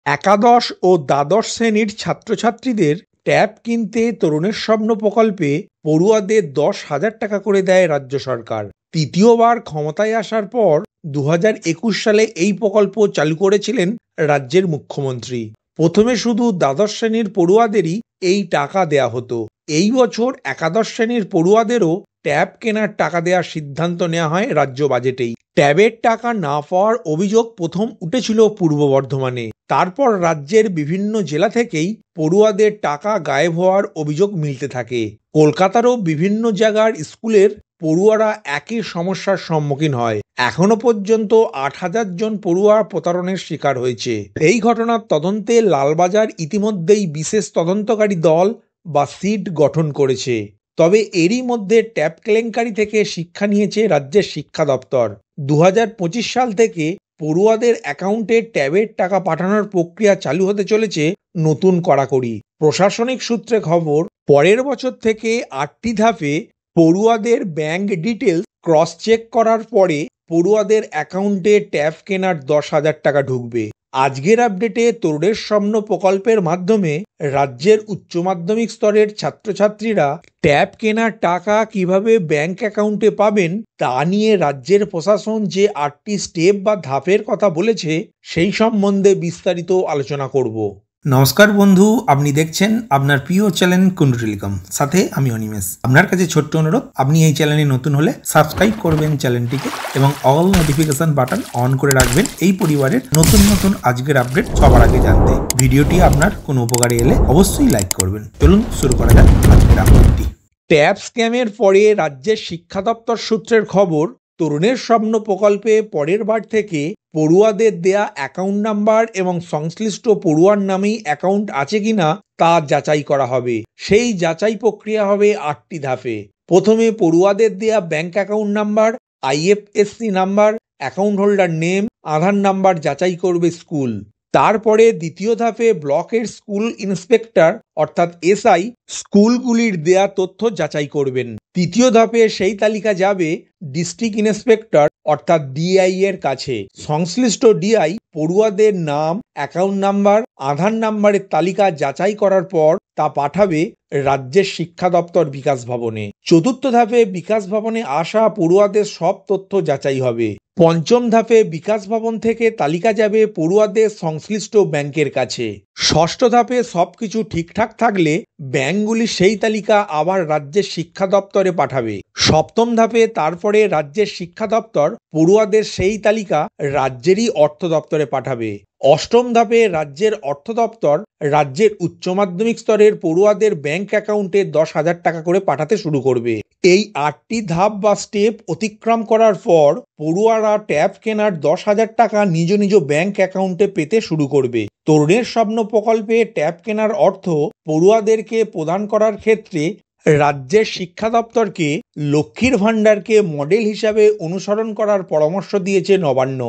একাদশ ও দ্বাদশ শ্রেণীর ছাত্রছাত্রীদের ট্যাব কিনতে তরুণের স্বপ্ন প্রকল্পে পড়ুয়াদের 10,000 টাকা করে দেয় রাজ্য সরকার। তৃতীয়বার ক্ষমতায় আসার পর 2021 সালে এই প্রকল্প চালু করেছিলেন রাজ্যের মুখ্যমন্ত্রী। প্রথমে শুধু দ্বাদশ শ্রেণীর পড়ুয়াদেরই এই টাকা দেয়া হতো। এই বছর একাদশ শ্রেণীর পড়ুয়াদেরও ট্যাব কেনার টাকা দেওয়ার সিদ্ধান্ত নেওয়া হয় রাজ্য বাজেটেই। ট্যাবের টাকা না পাওয়ার অভিযোগ প্রথম উঠেছিল পূর্ব বর্ধমানে। তারপর রাজ্যের বিভিন্ন জেলা থেকেই পড়ুয়াদের টাকা গায়েব হওয়ার অভিযোগ মিলতে থাকে। কলকাতারও বিভিন্ন জায়গার স্কুলের পড়ুয়ারা একই সমস্যার সম্মুখীন হয়। এখনো পর্যন্ত 8,000 জন পড়ুয়া প্রতারণের শিকার হয়েছে। এই ঘটনার তদন্তে লালবাজার ইতিমধ্যেই বিশেষ তদন্তকারী দল বা সিট গঠন করেছে। তবে এরই মধ্যে ট্যাব কেলেঙ্কারি থেকে শিক্ষা নিয়েছে রাজ্যের শিক্ষা দপ্তর। 2025 সাল থেকে পড়ুয়াদের অ্যাকাউন্টে ট্যাবের টাকা পাঠানোর প্রক্রিয়া চালু হতে চলেছে নতুন কড়াকড়ি। প্রশাসনিক সূত্রে খবর, পরের বছর থেকে 8টি ধাপে পড়ুয়াদের ব্যাংক ডিটেলস ক্রস চেক করার পরে পড়ুয়াদের অ্যাকাউন্টে ট্যাব কেনার 10,000 টাকা ঢুকবে। আজকের আপডেটে তরুণের স্বপ্ন প্রকল্পের মাধ্যমে রাজ্যের উচ্চ মাধ্যমিক স্তরের ছাত্রছাত্রীরা ট্যাব কেনার টাকা কিভাবে ব্যাংক অ্যাকাউন্টে পাবেন তা নিয়ে রাজ্যের প্রশাসন যে 8টি স্টেপ বা ধাপের কথা বলেছে সেই সম্বন্ধে বিস্তারিত আলোচনা করব। নমস্কার বন্ধু, আপনি দেখছেন আপনার প্রিয় চ্যানেল কুন্ডু টেলিকম, সাথে আমি অনিমেষ। আপনার কাছে ছোট্ট অনুরোধ, আপনি এই চ্যানেলে নতুন হলে সাবস্ক্রাইব করবেন চ্যানেলটিকে এবং অল নোটিফিকেশন বাটন অন করে রাখবেন এই পরিবারের নতুন নতুন আজকের আপডেট সবার আগে জানতে। ভিডিওটি আপনার কোনো উপকারে এলে অবশ্যই লাইক করবেন। চলুন শুরু করা যাক আজকের আপডেটটি। ট্যাব স্ক্যামের পরে রাজ্যের শিক্ষা দপ্তর সূত্রের খবর, তরুণের স্বপ্ন প্রকল্পে পরের বার থেকে পড়ুয়াদের দেয়া অ্যাকাউন্ট নাম্বার এবং সংশ্লিষ্ট পড়ুয়ার নামেই অ্যাকাউন্ট আছে কিনা তা যাচাই করা হবে। সেই যাচাই প্রক্রিয়া হবে 8টি ধাপে। প্রথমে পড়ুয়াদের দেয়া bank account number, IFSC number, account holder name, Aadhaar number যাচাই করবে স্কুল। তারপরে দ্বিতীয় ধাপে ব্লকের স্কুল ইন্সপেক্টর অর্থাৎ এসআই স্কুলগুলির দেয়া তথ্য যাচাই করবেন। তৃতীয় ধাপে সেই তালিকা যাবে ডিস্ট্রিক্ট ইন্সপেক্টর অর্থাৎ ডিআই এর কাছে। সংশ্লিষ্ট ডিআই পড়ুয়াদের নাম, অ্যাকাউন্ট নাম্বার, আধার নাম্বারের তালিকা যাচাই করার পর তা পাঠাবে রাজ্যের শিক্ষা দপ্তর বিকাশ ভবনে। চতুর্থ ধাপে বিকাশ ভবনে আসা পড়ুয়াদের সব তথ্য যাচাই হবে। পঞ্চম ধাপে বিকাশ ভবন থেকে তালিকা যাবে পড়ুয়াদের সংশ্লিষ্ট ব্যাংকের কাছে। ষষ্ঠ ধাপে সবকিছু ঠিকঠাক থাকলে ব্যাংকগুলি সেই তালিকা আবার রাজ্যের শিক্ষা দপ্তরে পাঠাবে। সপ্তম ধাপে তারপরে রাজ্যের শিক্ষা দপ্তর পড়ুয়াদের সেই তালিকা রাজ্যেরই অর্থ দপ্তরে পাঠাবে। অষ্টম ধাপে রাজ্যের অর্থ দপ্তর রাজ্যের উচ্চ মাধ্যমিক স্তরের পড়ুয়াদের ব্যাংক অ্যাকাউন্টে 10,000 টাকা করে পাঠাতে শুরু করবে। এই 8টি ধাপ বা স্টেপ অতিক্রম করার পর পড়ুয়ারা ট্যাব কেনার 10,000 টাকা নিজ নিজ ব্যাংক অ্যাকাউন্টে পেতে শুরু করবে। তরুণের স্বপ্ন প্রকল্পে ট্যাব কেনার অর্থ পড়ুয়াদেরকে প্রদান করার ক্ষেত্রে রাজ্যের শিক্ষা দপ্তরকে লক্ষ্মীর ভাণ্ডারকে মডেল হিসাবে অনুসরণ করার পরামর্শ দিয়েছে নবান্ন।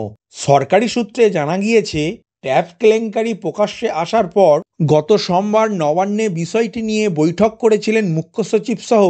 সরকারি সূত্রে জানা গিয়েছে, ট্যাব কেলেঙ্কারি প্রকাশ্যে আসার পর গত সোমবার নবান্নে বিষয়টি নিয়ে বৈঠক করেছিলেন মুখ্য সচিব সহ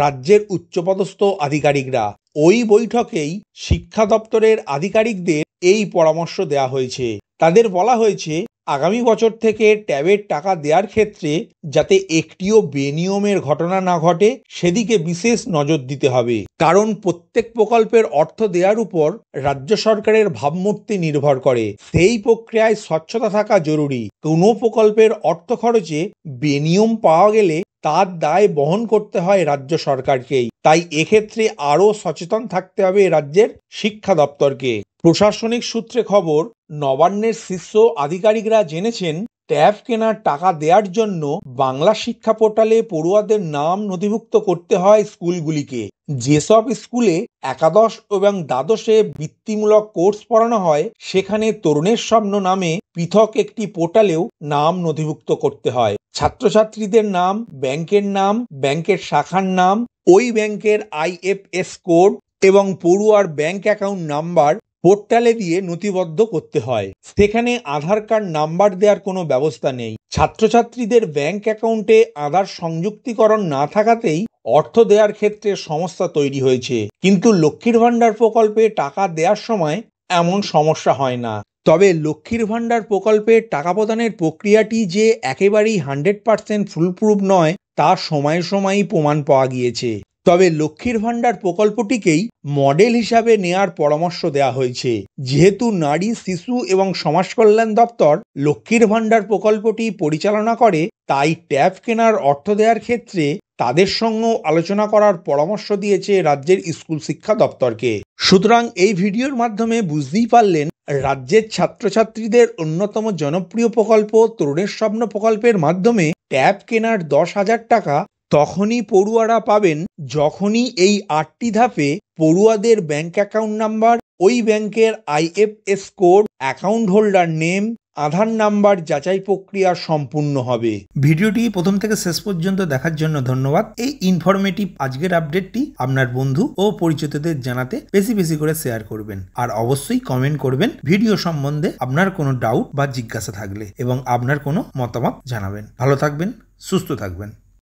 রাজ্যের উচ্চপদস্থ আধিকারিকরা। ওই বৈঠকেই শিক্ষা দপ্তরের আধিকারিকদের এই পরামর্শ দেওয়া হয়েছে। তাদের বলা হয়েছে, আগামী বছর থেকে ট্যাবের টাকা দেওয়ার ক্ষেত্রে যাতে একটিও বেনিয়মের ঘটনা না ঘটে সেদিকে বিশেষ নজর দিতে হবে। কারণ প্রত্যেক প্রকল্পের অর্থ দেওয়ার উপর রাজ্য সরকারের ভাবমূর্তি নির্ভর করে। সেই প্রক্রিয়ায় স্বচ্ছতা থাকা জরুরি। কোনো প্রকল্পের অর্থ খরচে বেনিয়ম পাওয়া গেলে তার দায় বহন করতে হয় রাজ্য সরকারকেই। তাই এক্ষেত্রে আরও সচেতন থাকতে হবে রাজ্যের শিক্ষা দপ্তরকে। প্রশাসনিক সূত্রে খবর, নবান্নের শীর্ষ আধিকারিকরা জেনেছেন ট্যাব কেনার টাকা দেওয়ার জন্য বাংলা শিক্ষা পোর্টালে পড়ুয়াদের নাম নথিভুক্ত করতে হয় স্কুলগুলিকে। যেসব স্কুলে একাদশ এবং দ্বাদশে বৃত্তিমূলক কোর্স পড়ানো হয় সেখানে তরুণের স্বপ্ন নামে পৃথক একটি পোর্টালেও নাম নথিভুক্ত করতে হয়। ছাত্রছাত্রীদের নাম, ব্যাংকের নাম, ব্যাংকের শাখার নাম, ওই ব্যাংকের আইএফএস কোড এবং পড়ুয়ার ব্যাংক অ্যাকাউন্ট নাম্বার পোর্টালে দিয়ে নথিবদ্ধ করতে হয়। সেখানে আধার কার্ড নাম্বার দেওয়ার কোনো ব্যবস্থা নেই। ছাত্রছাত্রীদের ব্যাংক অ্যাকাউন্টে আধার সংযুক্তিকরণ না থাকাতেই অর্থ দেওয়ার ক্ষেত্রে সমস্যা তৈরি হয়েছে। কিন্তু লক্ষ্মীর ভাণ্ডার প্রকল্পে টাকা দেওয়ার সময় এমন সমস্যা হয় না। তবে লক্ষ্মীর ভাণ্ডার প্রকল্পের টাকা প্রদানের প্রক্রিয়াটি যে একেবারেই 100% ফুলপ্রুফ নয় তা সময়ে সময়ই প্রমাণ পাওয়া গিয়েছে। তবে লক্ষ্মীর ভাণ্ডার প্রকল্পটিকেই মডেল হিসাবে নেয়ার পরামর্শ দেওয়া হয়েছে। যেহেতু নারী, শিশু এবং সমাজ কল্যাণ দপ্তর লক্ষ্মীর ভাণ্ডার প্রকল্পটি পরিচালনা করে, তাই ট্যাব কেনার অর্থ দেওয়ার ক্ষেত্রে তাদের সঙ্গেও আলোচনা করার পরামর্শ দিয়েছে রাজ্যের স্কুল শিক্ষা দপ্তরকে। সুতরাং এই ভিডিওর মাধ্যমে বুঝতেই পারলেন রাজ্যের ছাত্রছাত্রীদের অন্যতম জনপ্রিয় প্রকল্প তরুণের স্বপ্ন প্রকল্পের মাধ্যমে ট্যাব কেনার 10,000 টাকা তখনই পড়ুয়ারা পাবেন যখনই এই 8টি ধাপে পড়ুয়াদের ব্যাংক অ্যাকাউন্ট নাম্বার, ওই ব্যাংকের IFS code, account holder name, Aadhaar number যাচাই প্রক্রিয়া সম্পূর্ণ হবে। ভিডিওটি প্রথম থেকে শেষ পর্যন্ত দেখার জন্য ধন্যবাদ। এই ইনফরমেটিভ আজকের আপডেটটি আপনার বন্ধু ও পরিচিতদের জানাতে বেশি বেশি করে শেয়ার করবেন, আর অবশ্যই কমেন্ট করবেন ভিডিও সম্বন্ধে আপনার কোনো ডাউট বা জিজ্ঞাসা থাকলে, এবং আপনার কোনো মতামত জানাবেন। ভালো থাকবেন, সুস্থ থাকবেন।